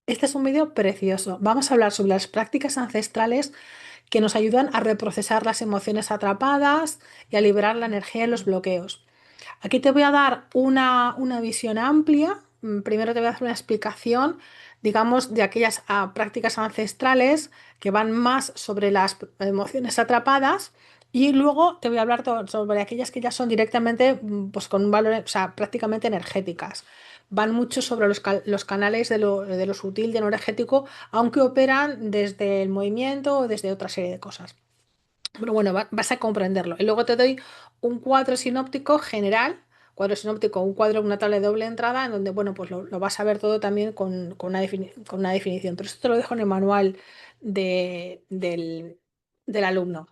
Este es un vídeo precioso. Vamos a hablar sobre las prácticas ancestrales que nos ayudan a reprocesar las emociones atrapadas y a liberar la energía de los bloqueos. Aquí te voy a dar una visión amplia. Primero te voy a hacer una explicación, digamos, de aquellas prácticas ancestrales que van más sobre las emociones atrapadas y luego te voy a hablar sobre aquellas que ya son directamente, pues, con un valor, o sea, prácticamente energéticas. Van mucho sobre los canales de lo sutil, de lo energético, aunque operan desde el movimiento o desde otra serie de cosas. Pero bueno, vas a comprenderlo. Y luego te doy un cuadro sinóptico general, cuadro sinóptico, un cuadro, una tabla de doble entrada, en donde, bueno, pues lo vas a ver todo también con una definición. Pero esto te lo dejo en el manual del alumno.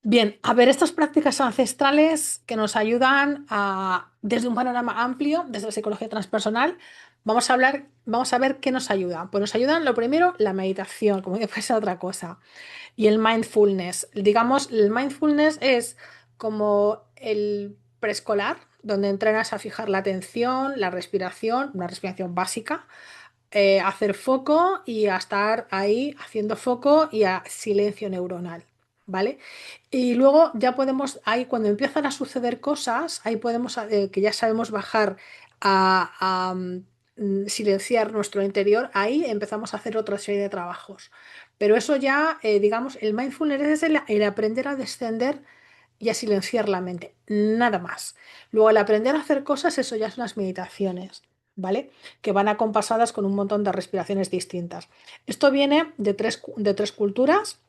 Bien, a ver, estas prácticas ancestrales que nos ayudan desde un panorama amplio, desde la psicología transpersonal, vamos a ver qué nos ayuda. Pues nos ayudan, lo primero, la meditación, como si fuese otra cosa. Y el mindfulness. Digamos, el mindfulness es como el preescolar, donde entrenas a fijar la atención, la respiración, una respiración básica, a hacer foco y a estar ahí haciendo foco y a silencio neuronal. ¿Vale? Y luego ya podemos, ahí cuando empiezan a suceder cosas, ahí podemos, que ya sabemos bajar silenciar nuestro interior, ahí empezamos a hacer otra serie de trabajos. Pero eso ya, digamos, el mindfulness es el aprender a descender y a silenciar la mente, nada más. Luego, el aprender a hacer cosas, eso ya son las meditaciones, ¿vale? Que van acompasadas con un montón de respiraciones distintas. Esto viene de tres culturas.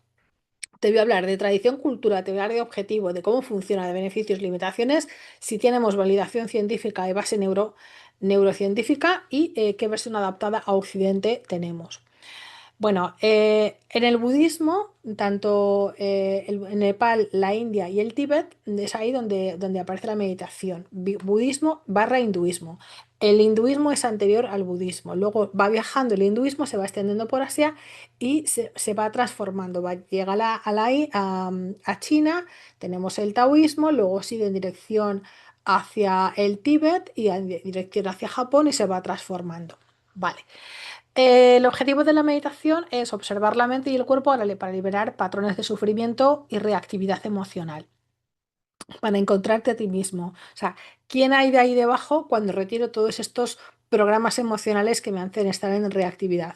Te voy a hablar de tradición, cultura, te voy a hablar de objetivo, de cómo funciona, de beneficios, limitaciones, si tenemos validación científica y base neurocientífica y qué versión adaptada a Occidente tenemos. Bueno, en el budismo, tanto en Nepal, la India y el Tíbet, es ahí donde aparece la meditación. Budismo barra hinduismo. El hinduismo es anterior al budismo. Luego va viajando el hinduismo, se va extendiendo por Asia y se va transformando. Llega a China, tenemos el taoísmo, luego sigue en dirección hacia el Tíbet y en dirección hacia Japón y se va transformando. Vale. El objetivo de la meditación es observar la mente y el cuerpo para liberar patrones de sufrimiento y reactividad emocional, para encontrarte a ti mismo. O sea, ¿quién hay de ahí debajo cuando retiro todos estos programas emocionales que me hacen estar en reactividad?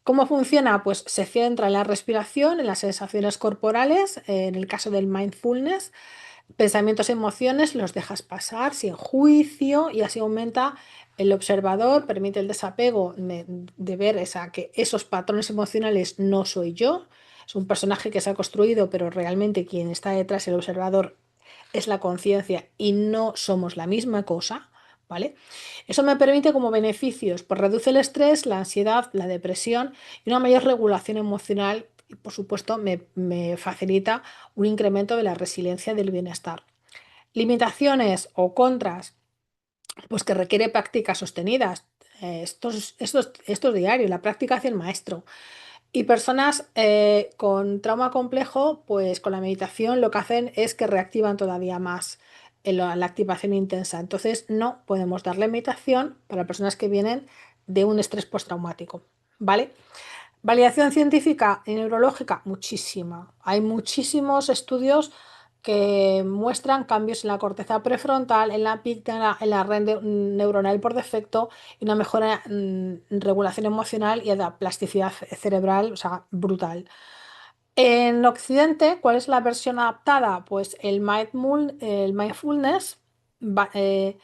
¿Cómo funciona? Pues se centra en la respiración, en las sensaciones corporales, en el caso del mindfulness. Pensamientos, emociones, los dejas pasar sin juicio y así aumenta el observador, permite el desapego de ver que esos patrones emocionales no soy yo, es un personaje que se ha construido, pero realmente quien está detrás, el observador, es la conciencia y no somos la misma cosa, ¿vale? Eso me permite como beneficios, pues reduce el estrés, la ansiedad, la depresión y una mayor regulación emocional y por supuesto me facilita un incremento de la resiliencia del bienestar. Limitaciones o contras, pues que requiere prácticas sostenidas. Esto es diario, la práctica hace el maestro. Y personas con trauma complejo, pues con la meditación lo que hacen es que reactivan todavía más la activación intensa. Entonces no podemos darle meditación para personas que vienen de un estrés postraumático. ¿Vale? Validación científica y neurológica, muchísima. Hay muchísimos estudios que muestran cambios en la corteza prefrontal, en la píctara, en la red neuronal por defecto y una mejora en regulación emocional y de plasticidad cerebral, o sea, brutal. En Occidente, ¿cuál es la versión adaptada? Pues el mindfulness, va- eh,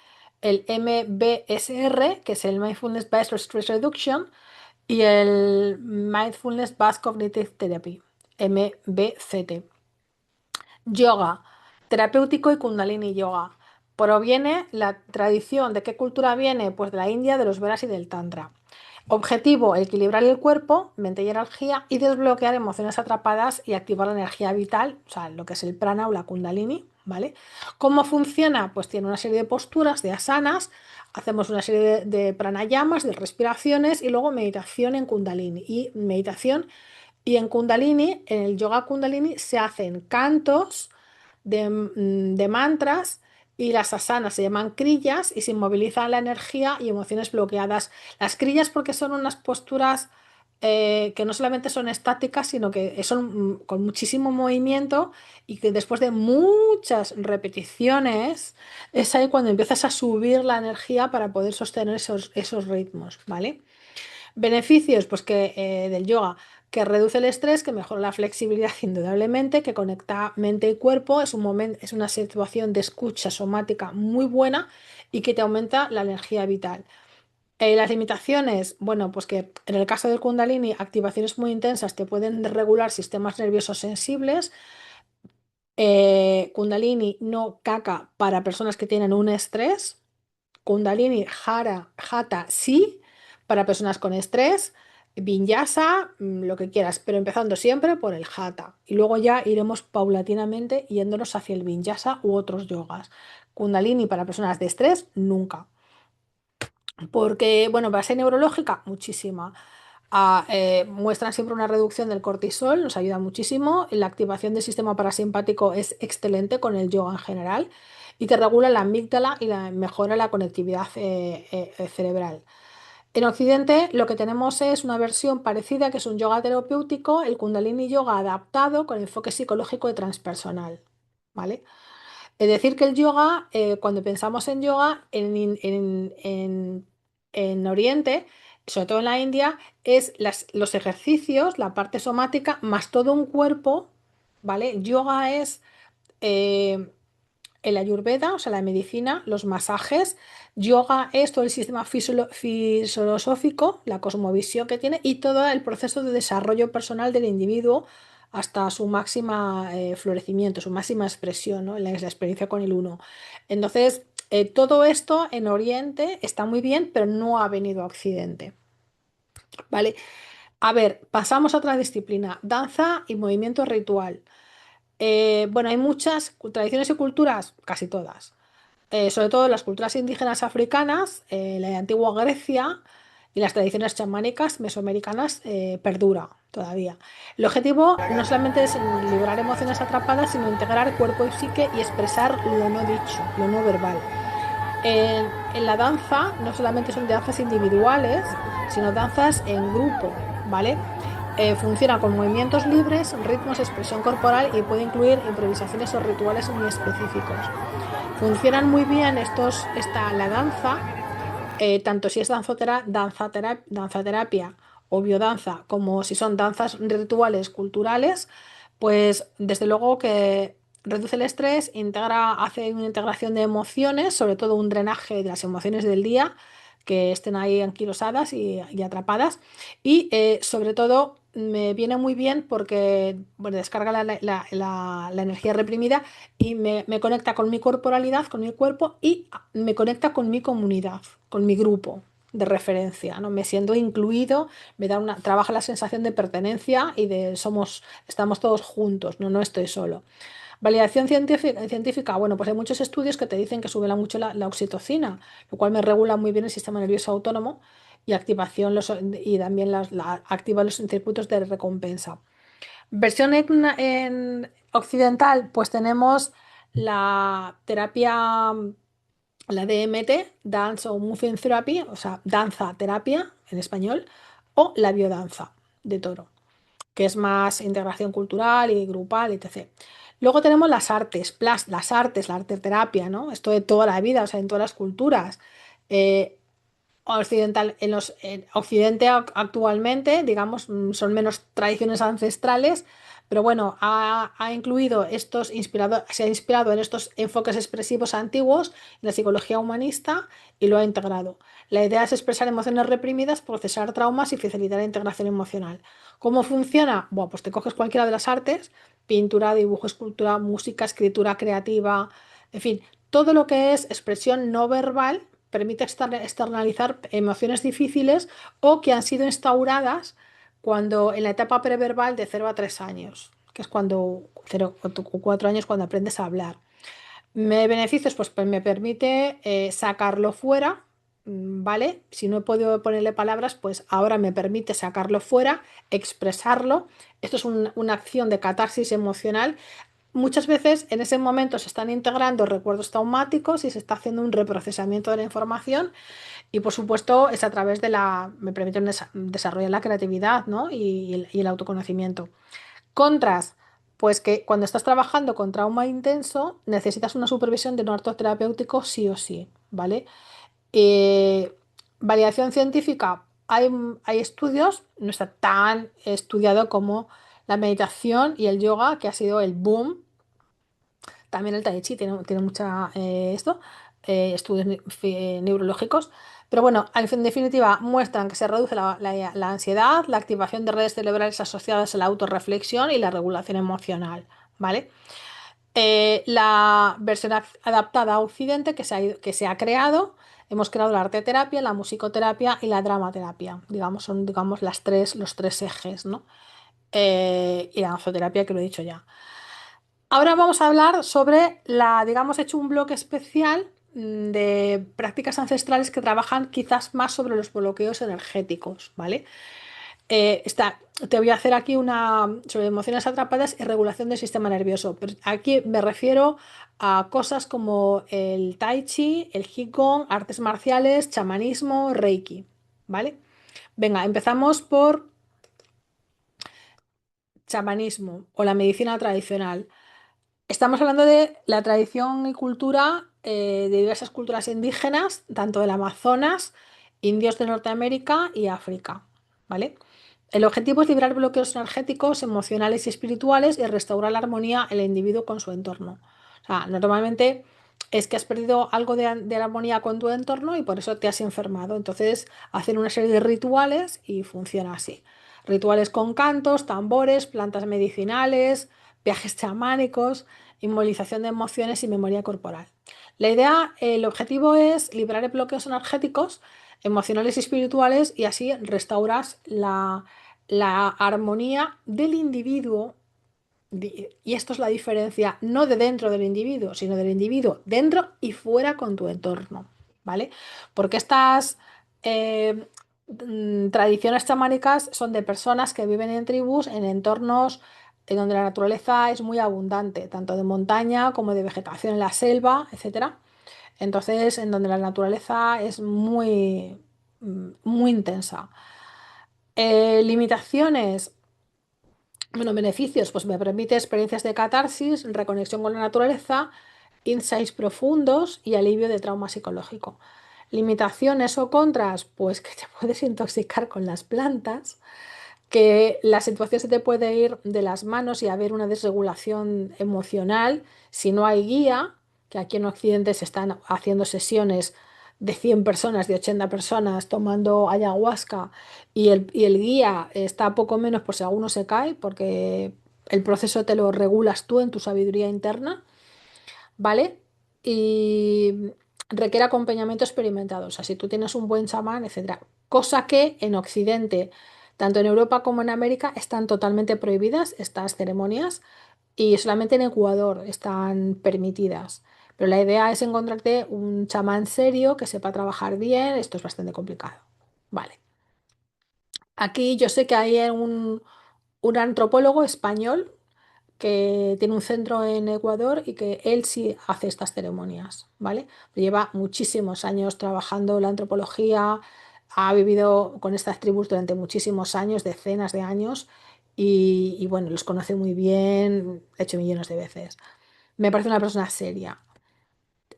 el MBSR, que es el Mindfulness Based Stress Reduction, y el Mindfulness Based Cognitive Therapy, MBCT. Yoga, terapéutico y Kundalini Yoga. Proviene la tradición, ¿de qué cultura viene? Pues de la India, de los Vedas y del Tantra. Objetivo, equilibrar el cuerpo, mente y energía y desbloquear emociones atrapadas y activar la energía vital, o sea, lo que es el prana o la kundalini, ¿vale? ¿Cómo funciona? Pues tiene una serie de posturas, de asanas, hacemos una serie de pranayamas, de respiraciones y luego meditación en kundalini. Y en kundalini, en el yoga kundalini, se hacen cantos de mantras y las asanas se llaman crillas y simbolizan la energía y emociones bloqueadas. Las crillas porque son unas posturas que no solamente son estáticas, sino que son con muchísimo movimiento y que después de muchas repeticiones es ahí cuando empiezas a subir la energía para poder sostener esos ritmos, ¿vale? Beneficios, pues que del yoga, que reduce el estrés, que mejora la flexibilidad indudablemente, que conecta mente y cuerpo, es un momento, es una situación de escucha somática muy buena y que te aumenta la energía vital. Las limitaciones, bueno, pues que en el caso del Kundalini, activaciones muy intensas te pueden regular sistemas nerviosos sensibles. Kundalini no caca para personas que tienen un estrés. Kundalini, Hatha sí, para personas con estrés, Vinyasa, lo que quieras, pero empezando siempre por el Hatha. Y luego ya iremos paulatinamente yéndonos hacia el Vinyasa u otros yogas. Kundalini para personas de estrés, nunca. Porque, bueno, base neurológica, muchísima. Muestran siempre una reducción del cortisol, nos ayuda muchísimo. La activación del sistema parasimpático es excelente con el yoga en general y te regula la amígdala y mejora la conectividad cerebral. En Occidente lo que tenemos es una versión parecida que es un yoga terapéutico, el Kundalini Yoga adaptado con enfoque psicológico y transpersonal. ¿Vale? Es decir, que el yoga, cuando pensamos en yoga en Oriente, sobre todo en la India, es los ejercicios, la parte somática, más todo un cuerpo, ¿vale? Yoga es eh, el Ayurveda, o sea, la medicina, los masajes. Yoga es todo el sistema filosófico, la cosmovisión que tiene y todo el proceso de desarrollo personal del individuo hasta su máxima florecimiento, su máxima expresión, ¿no? La experiencia con el uno. Entonces, todo esto en Oriente está muy bien, pero no ha venido a Occidente, ¿vale? A ver, pasamos a otra disciplina, danza y movimiento ritual. Bueno, hay muchas tradiciones y culturas, casi todas, sobre todo las culturas indígenas africanas, la antigua Grecia y las tradiciones chamánicas mesoamericanas perdura todavía. El objetivo no solamente es liberar emociones atrapadas, sino integrar cuerpo y psique y expresar lo no dicho, lo no verbal. En la danza no solamente son danzas individuales, sino danzas en grupo, ¿vale? Funciona con movimientos libres, ritmos, expresión corporal y puede incluir improvisaciones o rituales muy específicos. Funcionan muy bien la danza, tanto si es danzaterapia o biodanza, como si son danzas rituales culturales, pues desde luego que reduce el estrés, hace una integración de emociones, sobre todo un drenaje de las emociones del día que estén ahí anquilosadas y atrapadas. Y sobre todo me viene muy bien porque bueno, descarga la energía reprimida y me conecta con mi corporalidad, con mi cuerpo y me conecta con mi comunidad, con mi grupo de referencia, ¿no? Me siento incluido, trabaja la sensación de pertenencia y estamos todos juntos, no estoy solo. Validación científica, bueno, pues hay muchos estudios que te dicen que sube mucho la oxitocina, lo cual me regula muy bien el sistema nervioso autónomo y y también activa los circuitos de recompensa. Versión en occidental, pues tenemos la terapia, la DMT, Dance o Moving Therapy, o sea, danza terapia en español, o la biodanza de Toro, que es más integración cultural y grupal, etc. Luego tenemos la arte terapia, ¿no? Esto de toda la vida, o sea, en todas las culturas. Eh, Occidental, en Occidente actualmente, digamos, son menos tradiciones ancestrales, pero bueno, ha incluido se ha inspirado en estos enfoques expresivos antiguos, en la psicología humanista y lo ha integrado. La idea es expresar emociones reprimidas, procesar traumas y facilitar la integración emocional. ¿Cómo funciona? Bueno, pues te coges cualquiera de las artes, pintura, dibujo, escultura, música, escritura creativa, en fin, todo lo que es expresión no verbal permite externalizar emociones difíciles o que han sido instauradas en la etapa preverbal de 0 a 3 años, que es cuando 0 o 4 años cuando aprendes a hablar. Beneficios, pues me permite sacarlo fuera, ¿vale? Si no he podido ponerle palabras, pues ahora me permite sacarlo fuera, expresarlo. Esto es una acción de catarsis emocional muchas veces en ese momento se están integrando recuerdos traumáticos y se está haciendo un reprocesamiento de la información y por supuesto es a través de me permite desarrollar la creatividad, ¿no? Y el autoconocimiento. Contras, pues que cuando estás trabajando con trauma intenso necesitas una supervisión de un ortoterapéutico sí o sí, ¿vale? Eh, Validación científica, hay estudios, no está tan estudiado como la meditación y el yoga, que ha sido el boom. También el Tai Chi tiene mucha estudios neurológicos. Pero bueno, en definitiva, muestran que se reduce la ansiedad, la activación de redes cerebrales asociadas a la autorreflexión y la regulación emocional. ¿Vale? La versión adaptada a Occidente que se ha creado, hemos creado la arteterapia, la musicoterapia y la dramaterapia. Digamos, son digamos, los tres ejes, ¿no? Y la danzoterapia, que lo he dicho ya. Ahora vamos a hablar sobre digamos, he hecho un bloque especial de prácticas ancestrales que trabajan quizás más sobre los bloqueos energéticos, ¿vale? Te voy a hacer aquí una sobre emociones atrapadas y regulación del sistema nervioso. Pero aquí me refiero a cosas como el Tai Chi, el Qigong, artes marciales, chamanismo, Reiki, ¿vale? Venga, empezamos por chamanismo o la medicina tradicional. Estamos hablando de la tradición y cultura de diversas culturas indígenas, tanto del Amazonas, indios de Norteamérica y África, ¿vale? El objetivo es liberar bloqueos energéticos, emocionales y espirituales y restaurar la armonía en el individuo con su entorno. O sea, normalmente es que has perdido algo de la armonía con tu entorno y por eso te has enfermado. Entonces, hacen una serie de rituales y funciona así. Rituales con cantos, tambores, plantas medicinales, viajes chamánicos, inmovilización de emociones y memoria corporal. El objetivo es liberar bloqueos energéticos, emocionales y espirituales y así restauras la armonía del individuo. Y esto es la diferencia, no de dentro del individuo, sino del individuo dentro y fuera con tu entorno, ¿vale? Porque estas tradiciones chamánicas son de personas que viven en tribus, en entornos en donde la naturaleza es muy abundante, tanto de montaña como de vegetación en la selva, etcétera. Entonces, en donde la naturaleza es muy intensa. Limitaciones. Bueno, beneficios, pues me permite experiencias de catarsis, reconexión con la naturaleza, insights profundos y alivio de trauma psicológico. Limitaciones o contras, pues que te puedes intoxicar con las plantas, que la situación se te puede ir de las manos y haber una desregulación emocional si no hay guía, que aquí en Occidente se están haciendo sesiones de 100 personas, de 80 personas tomando ayahuasca y el guía está poco menos por si alguno se cae, porque el proceso te lo regulas tú en tu sabiduría interna, ¿vale? Y requiere acompañamiento experimentado, o sea, si tú tienes un buen chamán, etcétera. Cosa que en Occidente, tanto en Europa como en América, están totalmente prohibidas estas ceremonias y solamente en Ecuador están permitidas. Pero la idea es encontrarte un chamán serio que sepa trabajar bien. Esto es bastante complicado. Vale. Aquí yo sé que hay un antropólogo español que tiene un centro en Ecuador y que él sí hace estas ceremonias, ¿vale? Lleva muchísimos años trabajando la antropología, ha vivido con estas tribus durante muchísimos años, decenas de años, y bueno, los conoce muy bien, de hecho millones de veces. Me parece una persona seria.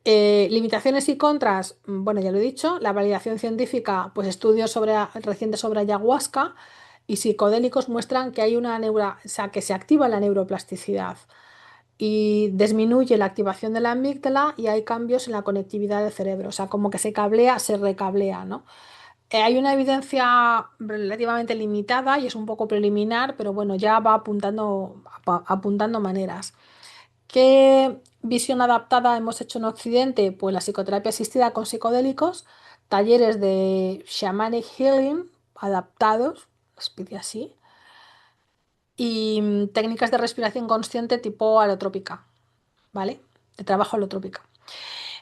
Limitaciones y contras, bueno, ya lo he dicho, la validación científica, pues estudios recientes sobre ayahuasca y psicodélicos muestran que hay o sea, que se activa la neuroplasticidad y disminuye la activación de la amígdala y hay cambios en la conectividad del cerebro, o sea, como que se cablea, se recablea, ¿no? Hay una evidencia relativamente limitada y es un poco preliminar, pero bueno, ya va apuntando maneras. ¿Qué visión adaptada hemos hecho en Occidente? Pues la psicoterapia asistida con psicodélicos, talleres de shamanic healing adaptados, especie así, y técnicas de respiración consciente tipo alotrópica, ¿vale? De trabajo alotrópica.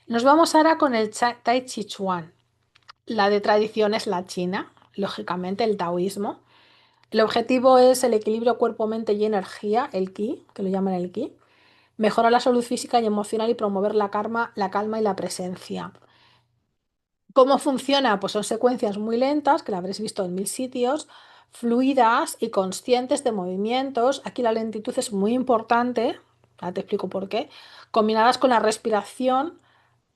Nos vamos ahora con el Tai Chi Chuan. La de tradición es la china, lógicamente el taoísmo. El objetivo es el equilibrio cuerpo, mente y energía, el ki, que lo llaman el ki. Mejora la salud física y emocional y promover la calma y la presencia. ¿Cómo funciona? Pues son secuencias muy lentas, que la habréis visto en mil sitios, fluidas y conscientes de movimientos. Aquí la lentitud es muy importante, ahora te explico por qué, combinadas con la respiración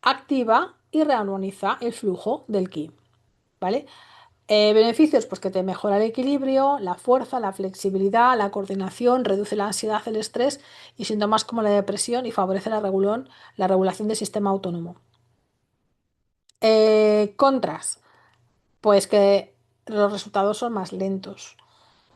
activa y rearmoniza el flujo del ki, ¿vale? Beneficios, pues que te mejora el equilibrio, la fuerza, la flexibilidad, la coordinación, reduce la ansiedad, el estrés y síntomas como la depresión y favorece la regulación del sistema autónomo. Contras. Pues que los resultados son más lentos,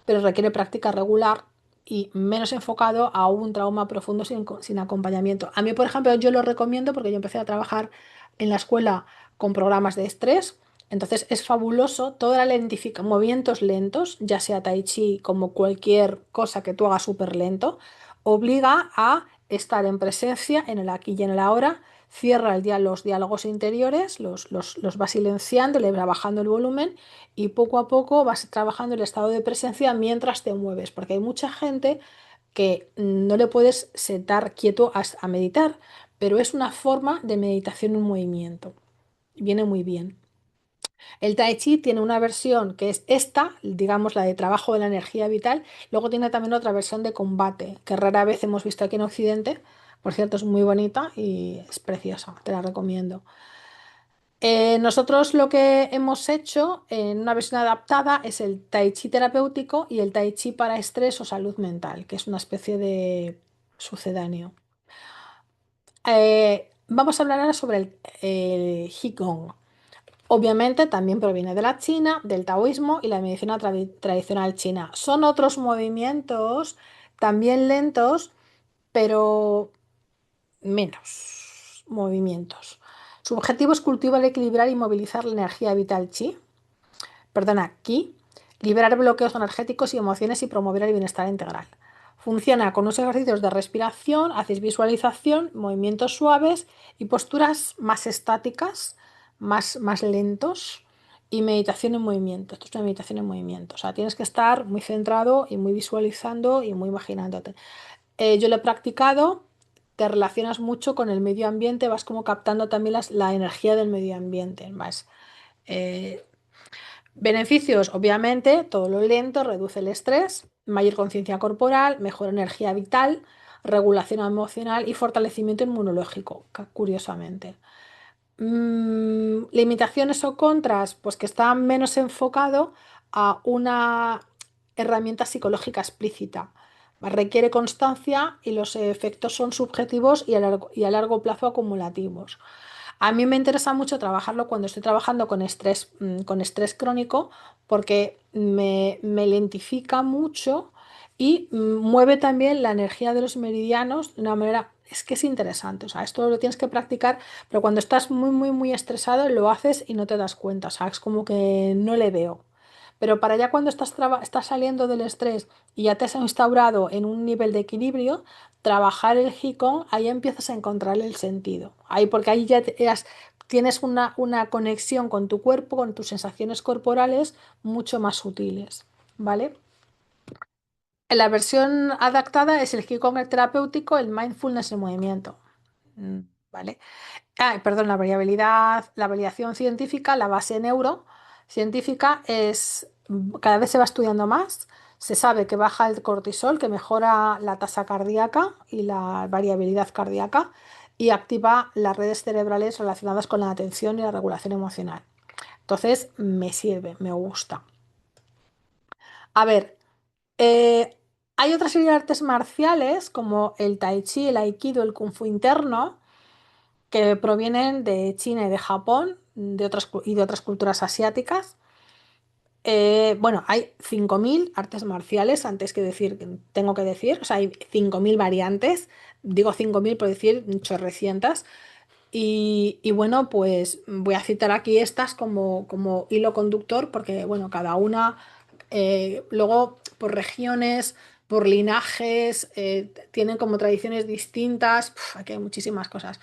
pero requiere práctica regular y menos enfocado a un trauma profundo sin acompañamiento. A mí, por ejemplo, yo lo recomiendo porque yo empecé a trabajar en la escuela con programas de estrés, entonces es fabuloso toda la lentificación, movimientos lentos, ya sea tai chi como cualquier cosa que tú hagas súper lento, obliga a estar en presencia en el aquí y en el ahora. Cierra los diálogos interiores, los va silenciando, le va bajando el volumen y poco a poco vas trabajando el estado de presencia mientras te mueves, porque hay mucha gente que no le puedes sentar quieto a meditar, pero es una forma de meditación en movimiento. Viene muy bien. El Tai Chi tiene una versión que es esta, digamos la de trabajo de la energía vital, luego tiene también otra versión de combate, que rara vez hemos visto aquí en Occidente. Por cierto, es muy bonita y es preciosa, te la recomiendo. Nosotros lo que hemos hecho en una versión adaptada es el Tai Chi terapéutico y el Tai Chi para estrés o salud mental, que es una especie de sucedáneo. Vamos a hablar ahora sobre el Qigong. Obviamente también proviene de la China, del taoísmo y la medicina tradicional china. Son otros movimientos también lentos, pero menos movimientos. Su objetivo es cultivar, equilibrar y movilizar la energía vital ki, liberar bloqueos energéticos y emociones y promover el bienestar integral. Funciona con unos ejercicios de respiración, haces visualización, movimientos suaves y posturas más estáticas, más lentos y meditación en movimiento. Esto es una meditación en movimiento. O sea, tienes que estar muy centrado y muy visualizando y muy imaginándote. Yo lo he practicado, te relacionas mucho con el medio ambiente, vas como captando también la energía del medio ambiente. Eh, Beneficios, obviamente, todo lo lento reduce el estrés, mayor conciencia corporal, mejor energía vital, regulación emocional y fortalecimiento inmunológico, curiosamente. Limitaciones o contras, pues que está menos enfocado a una herramienta psicológica explícita. Requiere constancia y los efectos son subjetivos y a largo plazo acumulativos. A mí me interesa mucho trabajarlo cuando estoy trabajando con estrés crónico porque me lentifica mucho y mueve también la energía de los meridianos de una manera, es que es interesante, o sea, esto lo tienes que practicar, pero cuando estás muy, muy, muy estresado lo haces y no te das cuenta, o sea, es como que no le veo. Pero para allá cuando estás saliendo del estrés y ya te has instaurado en un nivel de equilibrio, trabajar el Qigong, ahí empiezas a encontrarle el sentido. Ahí, porque ahí tienes una conexión con tu cuerpo, con tus sensaciones corporales mucho más sutiles, ¿vale? La versión adaptada es el Qigong el terapéutico, el mindfulness en movimiento, mm, ¿vale? Perdón, la validación científica, la base neurocientífica es, cada vez se va estudiando más, se sabe que baja el cortisol, que mejora la tasa cardíaca y la variabilidad cardíaca y activa las redes cerebrales relacionadas con la atención y la regulación emocional. Entonces, me sirve, me gusta. A ver, eh, hay otra serie de artes marciales como el tai chi, el aikido, el kung fu interno que provienen de China y de Japón y de otras culturas asiáticas. Bueno, hay 5.000 artes marciales, antes que decir, tengo que decir, o sea, hay 5.000 variantes, digo 5.000 por decir chorrecientas, y bueno, pues voy a citar aquí estas como hilo conductor, porque bueno, cada una, luego por regiones, por linajes, tienen como tradiciones distintas, aquí hay muchísimas cosas.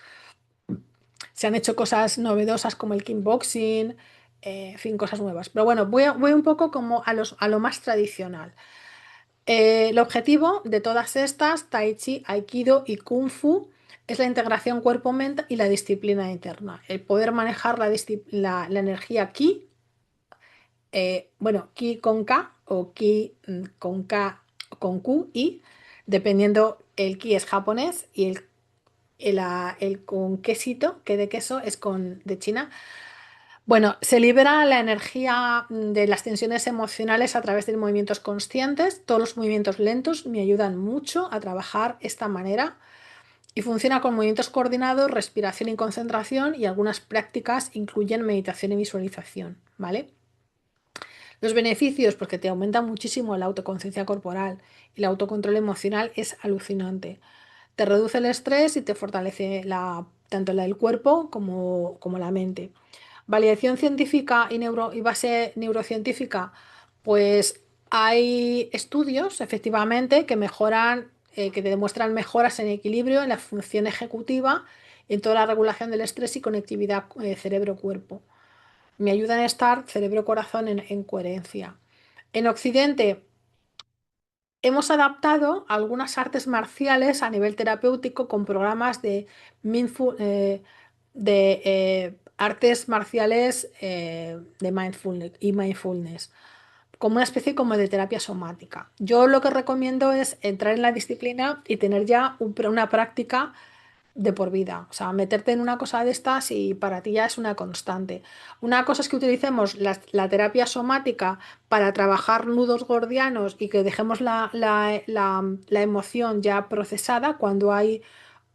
Se han hecho cosas novedosas como el kickboxing, en fin, cosas nuevas. Pero bueno, voy un poco como a lo más tradicional. El objetivo de todas estas, Tai Chi, Aikido y Kung Fu, es la integración cuerpo-mente y la disciplina interna. El poder manejar la energía Ki, bueno, Ki con K o Ki con K con Q, y dependiendo, el Ki es japonés y el con quesito, que de queso es de China. Bueno, se libera la energía de las tensiones emocionales a través de movimientos conscientes. Todos los movimientos lentos me ayudan mucho a trabajar esta manera y funciona con movimientos coordinados, respiración y concentración, y algunas prácticas incluyen meditación y visualización, ¿vale? Los beneficios, porque te aumenta muchísimo la autoconciencia corporal y el autocontrol emocional, es alucinante. Te reduce el estrés y te fortalece tanto la del cuerpo como la mente. Validación científica y base neurocientífica, pues hay estudios efectivamente que mejoran, que te demuestran mejoras en equilibrio, en la función ejecutiva, en toda la regulación del estrés y conectividad cerebro-cuerpo. Me ayudan a estar cerebro-corazón en coherencia. En Occidente hemos adaptado algunas artes marciales a nivel terapéutico con programas de artes marciales de mindfulness y mindfulness, como una especie como de terapia somática. Yo lo que recomiendo es entrar en la disciplina y tener ya una práctica de por vida. O sea, meterte en una cosa de estas y para ti ya es una constante. Una cosa es que utilicemos la terapia somática para trabajar nudos gordianos y que dejemos la emoción ya procesada cuando hay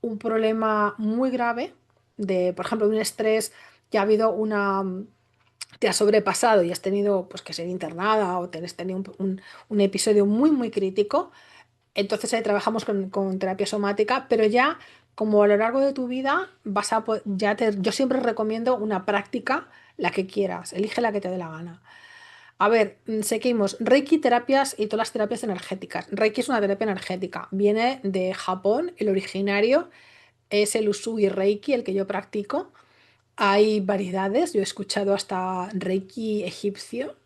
un problema muy grave por ejemplo, de un estrés, ya ha habido te has sobrepasado y has tenido pues que ser internada o has tenido un episodio muy, muy crítico. Entonces ahí trabajamos con terapia somática, pero ya como a lo largo de tu vida yo siempre recomiendo una práctica, la que quieras, elige la que te dé la gana. A ver, seguimos. Reiki, terapias y todas las terapias energéticas. Reiki es una terapia energética, viene de Japón, el originario es el Usui Reiki, el que yo practico. Hay variedades, yo he escuchado hasta Reiki egipcio,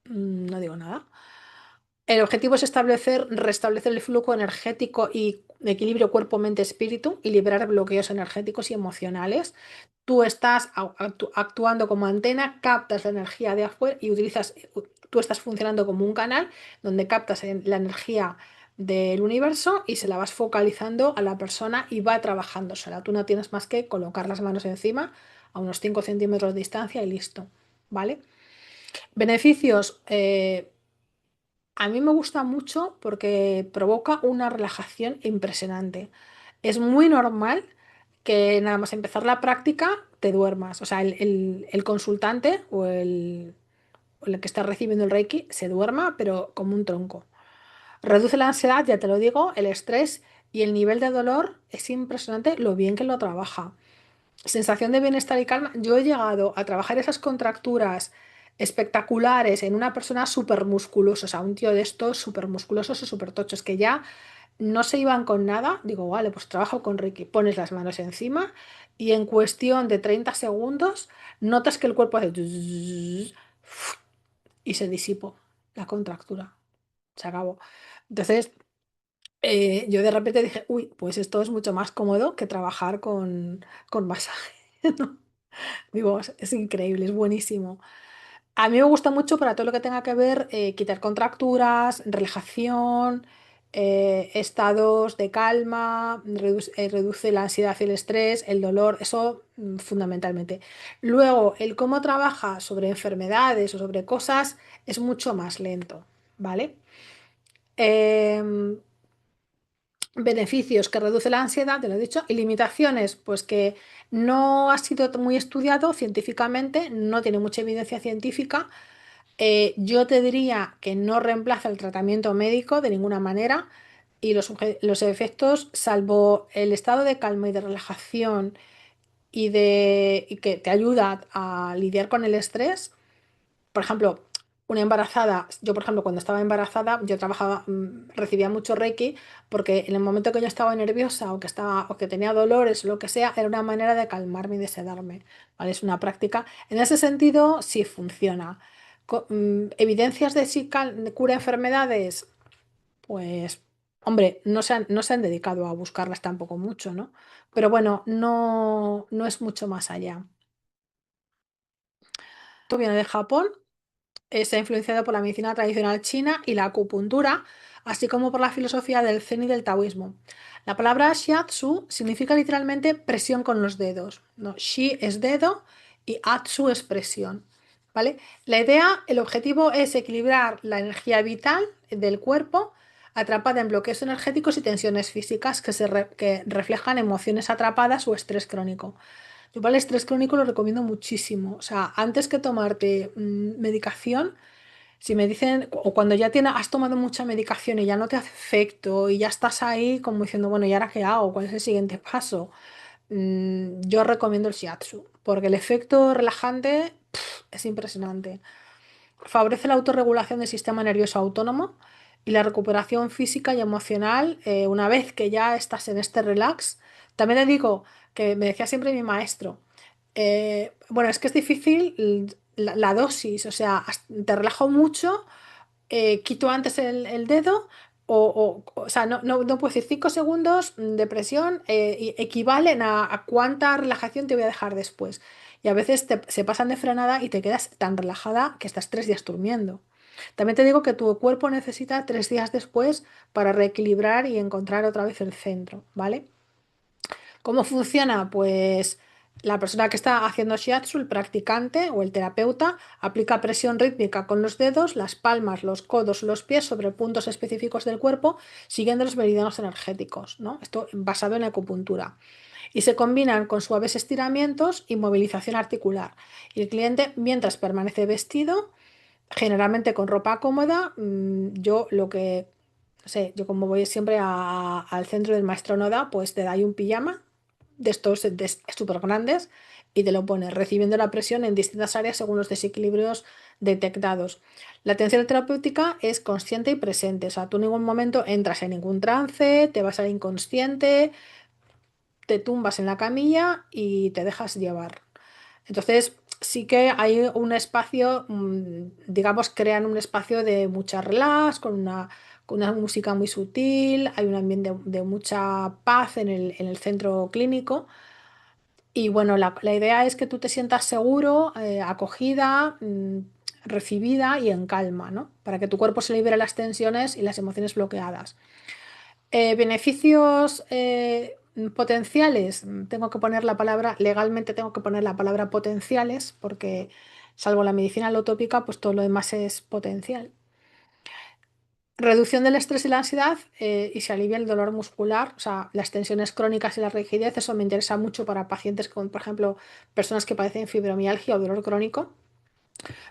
no digo nada. El objetivo es restablecer el flujo energético y equilibrio cuerpo-mente-espíritu y liberar bloqueos energéticos y emocionales. Tú estás actuando como antena, captas la energía de afuera y tú estás funcionando como un canal donde captas la energía del universo y se la vas focalizando a la persona y va trabajando sola. Tú no tienes más que colocar las manos encima a unos 5 centímetros de distancia y listo, ¿vale? Beneficios. A mí me gusta mucho porque provoca una relajación impresionante. Es muy normal que nada más empezar la práctica te duermas. O sea, el consultante o el que está recibiendo el Reiki se duerma, pero como un tronco. Reduce la ansiedad, ya te lo digo, el estrés y el nivel de dolor es impresionante lo bien que lo trabaja. Sensación de bienestar y calma. Yo he llegado a trabajar esas contracturas espectaculares en una persona súper musculosa, o sea, un tío de estos súper musculosos o súper tochos que ya no se iban con nada. Digo, vale, pues trabajo con Ricky. Pones las manos encima y en cuestión de 30 segundos notas que el cuerpo hace zzzz y se disipó la contractura. Se acabó. Entonces, yo de repente dije, uy, pues esto es mucho más cómodo que trabajar con masaje. ¿No? Digo, es increíble, es buenísimo. A mí me gusta mucho para todo lo que tenga que ver quitar contracturas, relajación, estados de calma, reduce la ansiedad y el estrés, el dolor, eso fundamentalmente. Luego, el cómo trabaja sobre enfermedades o sobre cosas es mucho más lento, ¿vale? Em, Beneficios, que reduce la ansiedad, te lo he dicho, y limitaciones, pues que no ha sido muy estudiado científicamente, no tiene mucha evidencia científica. Yo te diría que no reemplaza el tratamiento médico de ninguna manera, y los efectos, salvo el estado de calma y de relajación y que te ayuda a lidiar con el estrés. Por ejemplo, una embarazada, yo por ejemplo cuando estaba embarazada, yo trabajaba, recibía mucho Reiki porque en el momento que yo estaba nerviosa o que tenía dolores o lo que sea, era una manera de calmarme y de sedarme, ¿vale? Es una práctica. En ese sentido, sí funciona. Evidencias de si cura enfermedades, pues, hombre, no se han dedicado a buscarlas tampoco mucho, ¿no? Pero bueno, no es mucho más allá. Esto viene de Japón. Está influenciado por la medicina tradicional china y la acupuntura, así como por la filosofía del zen y del taoísmo. La palabra shiatsu significa literalmente presión con los dedos, ¿no? Shi es dedo y atsu es presión, ¿vale? La idea, el objetivo es equilibrar la energía vital del cuerpo atrapada en bloqueos energéticos y tensiones físicas que reflejan emociones atrapadas o estrés crónico. Yo para el estrés crónico lo recomiendo muchísimo. O sea, antes que tomarte medicación, si me dicen, o cuando ya has tomado mucha medicación y ya no te hace efecto y ya estás ahí como diciendo, bueno, ¿y ahora qué hago? ¿Cuál es el siguiente paso? Yo recomiendo el shiatsu, porque el efecto relajante es impresionante. Favorece la autorregulación del sistema nervioso autónomo y la recuperación física y emocional una vez que ya estás en este relax. También te digo que me decía siempre mi maestro, bueno, es que es difícil la dosis, o sea, te relajo mucho, quito antes el dedo, o sea, no puedo decir 5 segundos de presión equivalen a cuánta relajación te voy a dejar después. Y a veces se pasan de frenada y te quedas tan relajada que estás 3 días durmiendo. También te digo que tu cuerpo necesita 3 días después para reequilibrar y encontrar otra vez el centro, ¿vale? ¿Cómo funciona? Pues la persona que está haciendo shiatsu, el practicante o el terapeuta, aplica presión rítmica con los dedos, las palmas, los codos, los pies sobre puntos específicos del cuerpo, siguiendo los meridianos energéticos, ¿no? Esto basado en la acupuntura. Y se combinan con suaves estiramientos y movilización articular. Y el cliente, mientras permanece vestido, generalmente con ropa cómoda, yo lo que, no sé, yo como voy siempre al centro del maestro Noda, pues te da ahí un pijama de estos súper grandes y te lo pones, recibiendo la presión en distintas áreas según los desequilibrios detectados. La atención terapéutica es consciente y presente, o sea, tú en ningún momento entras en ningún trance, te vas al inconsciente, te tumbas en la camilla y te dejas llevar. Entonces, sí que hay un espacio, digamos, crean un espacio de mucha relax, con una música muy sutil, hay un ambiente de mucha paz en el centro clínico. Y bueno, la idea es que tú te sientas seguro, acogida, recibida y en calma, ¿no? Para que tu cuerpo se libere las tensiones y las emociones bloqueadas. Beneficios potenciales, tengo que poner la palabra, legalmente tengo que poner la palabra potenciales, porque salvo la medicina alotópica, pues todo lo demás es potencial. Reducción del estrés y la ansiedad y se alivia el dolor muscular, o sea, las tensiones crónicas y la rigidez, eso me interesa mucho para pacientes con, por ejemplo, personas que padecen fibromialgia o dolor crónico.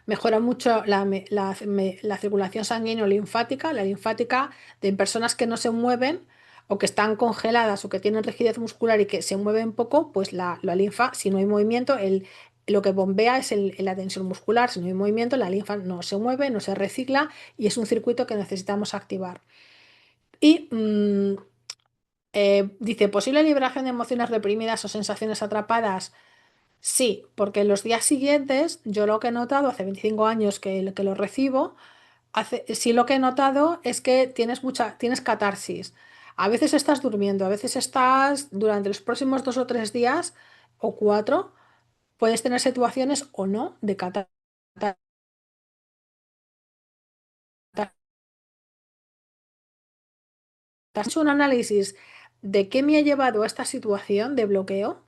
Mejora mucho la circulación sanguíneo-linfática, la linfática de personas que no se mueven o que están congeladas o que tienen rigidez muscular y que se mueven poco, pues la linfa, si no hay movimiento, lo que bombea es la tensión muscular. Si no hay movimiento, la linfa no se mueve, no se recicla y es un circuito que necesitamos activar. Y dice, posible liberación de emociones reprimidas o sensaciones atrapadas. Sí, porque en los días siguientes, yo lo que he notado, hace 25 años que lo recibo, sí lo que he notado es que tienes catarsis. A veces estás durmiendo, a veces estás durante los próximos 2 o 3 días o 4, puedes tener situaciones o no de catarsis. ¿Has hecho un análisis de qué me ha llevado a esta situación de bloqueo?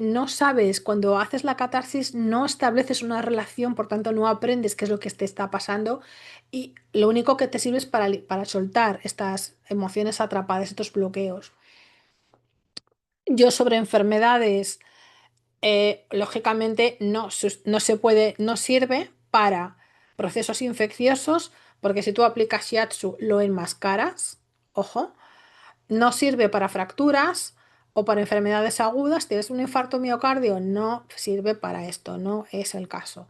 No sabes, cuando haces la catarsis no estableces una relación, por tanto no aprendes qué es lo que te está pasando y lo único que te sirve es para soltar estas emociones atrapadas, estos bloqueos. Yo sobre enfermedades, lógicamente no se puede, no sirve para procesos infecciosos, porque si tú aplicas shiatsu lo enmascaras, ojo. No sirve para fracturas o para enfermedades agudas. ¿Tienes un infarto miocardio? No sirve para esto, no es el caso.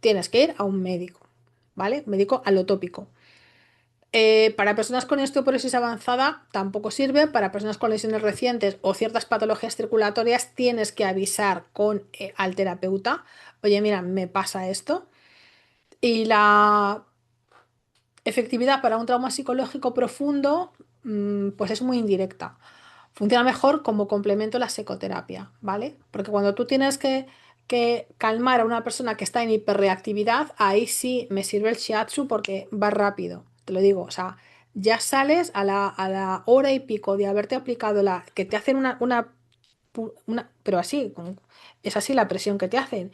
Tienes que ir a un médico, ¿vale? Médico alotópico. Para personas con osteoporosis avanzada tampoco sirve. Para personas con lesiones recientes o ciertas patologías circulatorias tienes que avisar al terapeuta. Oye, mira, me pasa esto. Y la efectividad para un trauma psicológico profundo, pues es muy indirecta. Funciona mejor como complemento a la psicoterapia, ¿vale? Porque cuando tú tienes que calmar a una persona que está en hiperreactividad, ahí sí me sirve el shiatsu porque va rápido, te lo digo. O sea, ya sales a la hora y pico de haberte aplicado la, que te hacen pero así, es así la presión que te hacen.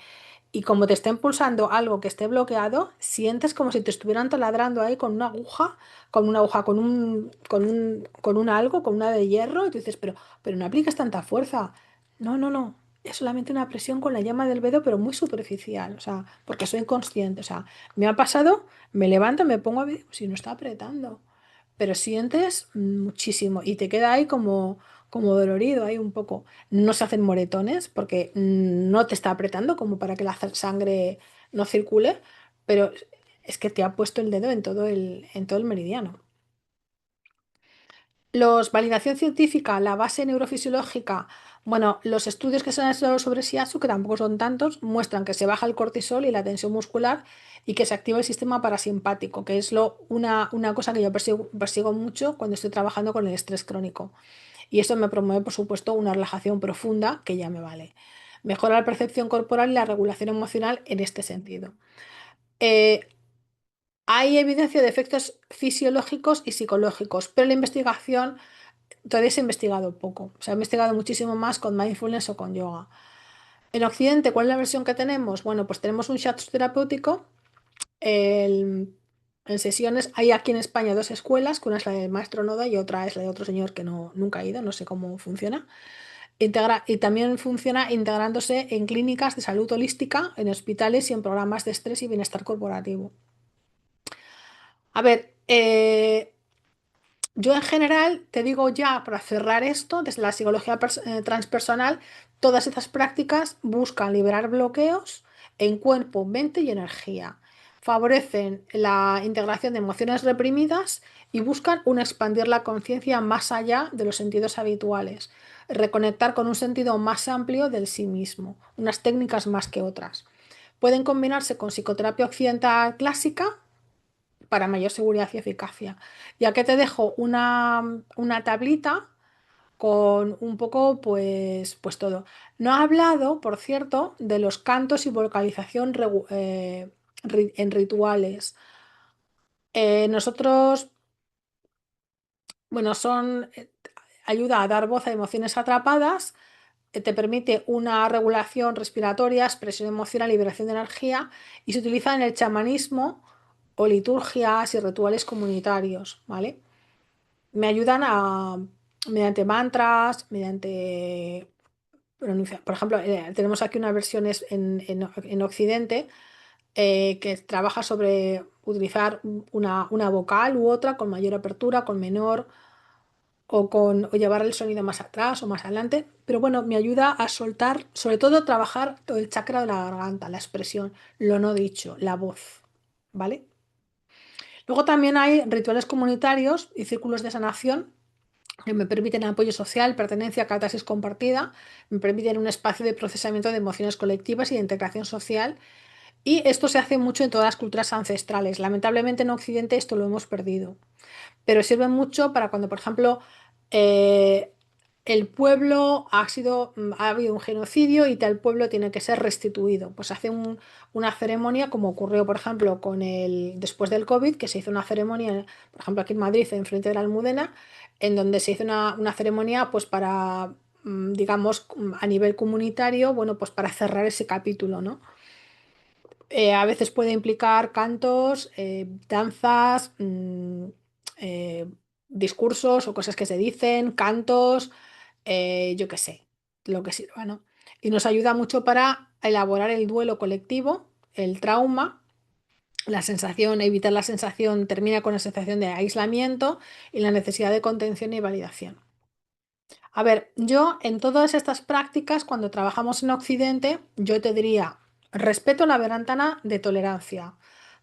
Y como te está impulsando algo que esté bloqueado, sientes como si te estuvieran taladrando ahí con una aguja, con un algo, con una de hierro, y tú dices, pero no apliques tanta fuerza. No, no, no. Es solamente una presión con la llama del dedo, pero muy superficial. O sea, porque soy inconsciente. O sea, me ha pasado, me levanto, me pongo a ver si no está apretando. Pero sientes muchísimo y te queda ahí como dolorido, ahí un poco. No se hacen moretones porque no te está apretando como para que la sangre no circule, pero es que te ha puesto el dedo en todo el meridiano. Los validación científica, la base neurofisiológica, bueno, los estudios que se han hecho sobre Shiatsu, que tampoco son tantos, muestran que se baja el cortisol y la tensión muscular y que se activa el sistema parasimpático, que es una cosa que yo persigo mucho cuando estoy trabajando con el estrés crónico. Y esto me promueve, por supuesto, una relajación profunda que ya me vale. Mejora la percepción corporal y la regulación emocional en este sentido. Eh, Hay evidencia de efectos fisiológicos y psicológicos, pero la investigación todavía se ha investigado poco. Se ha investigado muchísimo más con mindfulness o con yoga. En Occidente, ¿cuál es la versión que tenemos? Bueno, pues tenemos un shiatsu terapéutico. En sesiones hay aquí en España dos escuelas, que una es la del maestro Noda y otra es la de otro señor que no, nunca ha ido, no sé cómo funciona. Y también funciona integrándose en clínicas de salud holística, en hospitales y en programas de estrés y bienestar corporativo. A ver, yo en general te digo ya para cerrar esto, desde la psicología transpersonal, todas estas prácticas buscan liberar bloqueos en cuerpo, mente y energía. Favorecen la integración de emociones reprimidas y buscan expandir la conciencia más allá de los sentidos habituales, reconectar con un sentido más amplio del sí mismo, unas técnicas más que otras. Pueden combinarse con psicoterapia occidental clásica para mayor seguridad y eficacia. Ya que te dejo una tablita con un poco, pues todo. No he hablado, por cierto, de los cantos y vocalización en rituales. Nosotros, bueno, ayuda a dar voz a emociones atrapadas, te permite una regulación respiratoria, expresión emocional, liberación de energía y se utiliza en el chamanismo o liturgias y rituales comunitarios, ¿vale? Me ayudan mediante mantras, mediante por ejemplo, tenemos aquí una versión en Occidente que trabaja sobre utilizar una vocal u otra con mayor apertura, con menor, o llevar el sonido más atrás o más adelante. Pero bueno, me ayuda a soltar, sobre todo trabajar todo el chakra de la garganta, la expresión, lo no dicho, la voz. ¿Vale? Luego también hay rituales comunitarios y círculos de sanación que me permiten apoyo social, pertenencia, catarsis compartida, me permiten un espacio de procesamiento de emociones colectivas y de integración social. Y esto se hace mucho en todas las culturas ancestrales. Lamentablemente en Occidente esto lo hemos perdido, pero sirve mucho para cuando, por ejemplo, eh, el pueblo ha habido un genocidio y tal pueblo tiene que ser restituido. Pues hace una ceremonia, como ocurrió, por ejemplo, después del COVID, que se hizo una ceremonia, por ejemplo, aquí en Madrid, enfrente de la Almudena, en donde se hizo una ceremonia, pues para, digamos, a nivel comunitario, bueno, pues para cerrar ese capítulo, ¿no? A veces puede implicar cantos, danzas, eh, discursos o cosas que se dicen, cantos, yo qué sé, lo que sirva, ¿no? Y nos ayuda mucho para elaborar el duelo colectivo, el trauma, evitar la sensación, termina con la sensación de aislamiento y la necesidad de contención y validación. A ver, yo en todas estas prácticas, cuando trabajamos en Occidente, yo te diría, respeto la ventana de tolerancia.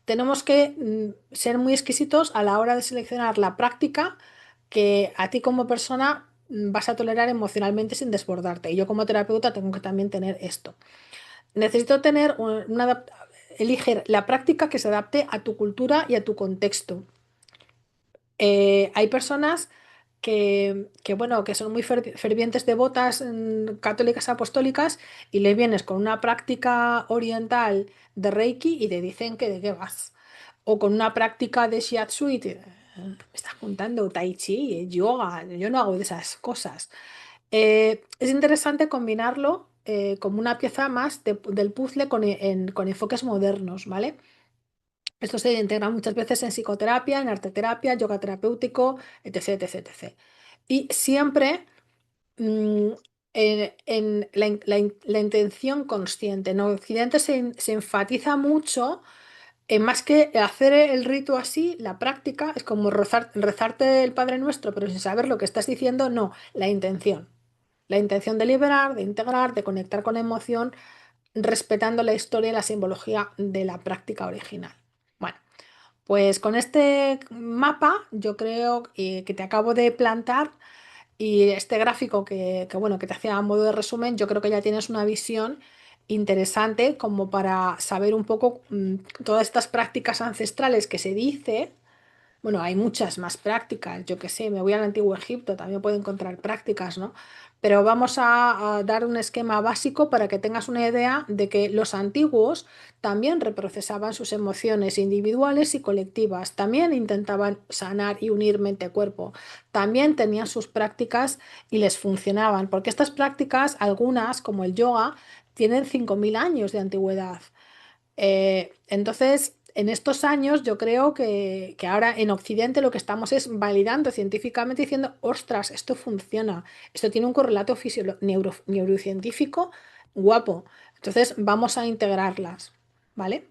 Tenemos que ser muy exquisitos a la hora de seleccionar la práctica que a ti como persona vas a tolerar emocionalmente sin desbordarte. Y yo como terapeuta tengo que también tener esto. Necesito tener elige la práctica que se adapte a tu cultura y a tu contexto. Hay personas bueno, que son muy fervientes devotas católicas apostólicas y le vienes con una práctica oriental de Reiki y te dicen que de qué vas. O con una práctica de Shiatsu y te me estás juntando Tai Chi, yoga, yo no hago de esas cosas. Es interesante combinarlo como una pieza más del puzzle con enfoques modernos, ¿vale? Esto se integra muchas veces en psicoterapia, en arteterapia, yoga terapéutico, etc, etc, etc. Y siempre mm, en la intención consciente. En Occidente se enfatiza mucho, más que hacer el rito así, la práctica es como rezarte el Padre Nuestro, pero sin saber lo que estás diciendo, no, la intención. La intención de liberar, de integrar, de conectar con la emoción, respetando la historia y la simbología de la práctica original. Bueno. Pues con este mapa yo creo que te acabo de plantar y este gráfico bueno, que te hacía a modo de resumen, yo creo que ya tienes una visión interesante como para saber un poco todas estas prácticas ancestrales que se dice. Bueno, hay muchas más prácticas, yo qué sé, me voy al Antiguo Egipto, también puedo encontrar prácticas, ¿no? Pero vamos a dar un esquema básico para que tengas una idea de que los antiguos también reprocesaban sus emociones individuales y colectivas, también intentaban sanar y unir mente-cuerpo, también tenían sus prácticas y les funcionaban, porque estas prácticas, algunas, como el yoga, tienen 5.000 años de antigüedad. Entonces, en estos años yo creo que ahora en Occidente lo que estamos es validando científicamente diciendo, ostras, esto funciona, esto tiene un correlato neurocientífico guapo. Entonces vamos a integrarlas, ¿vale?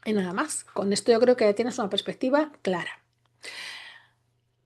Y nada más. Con esto yo creo que ya tienes una perspectiva clara.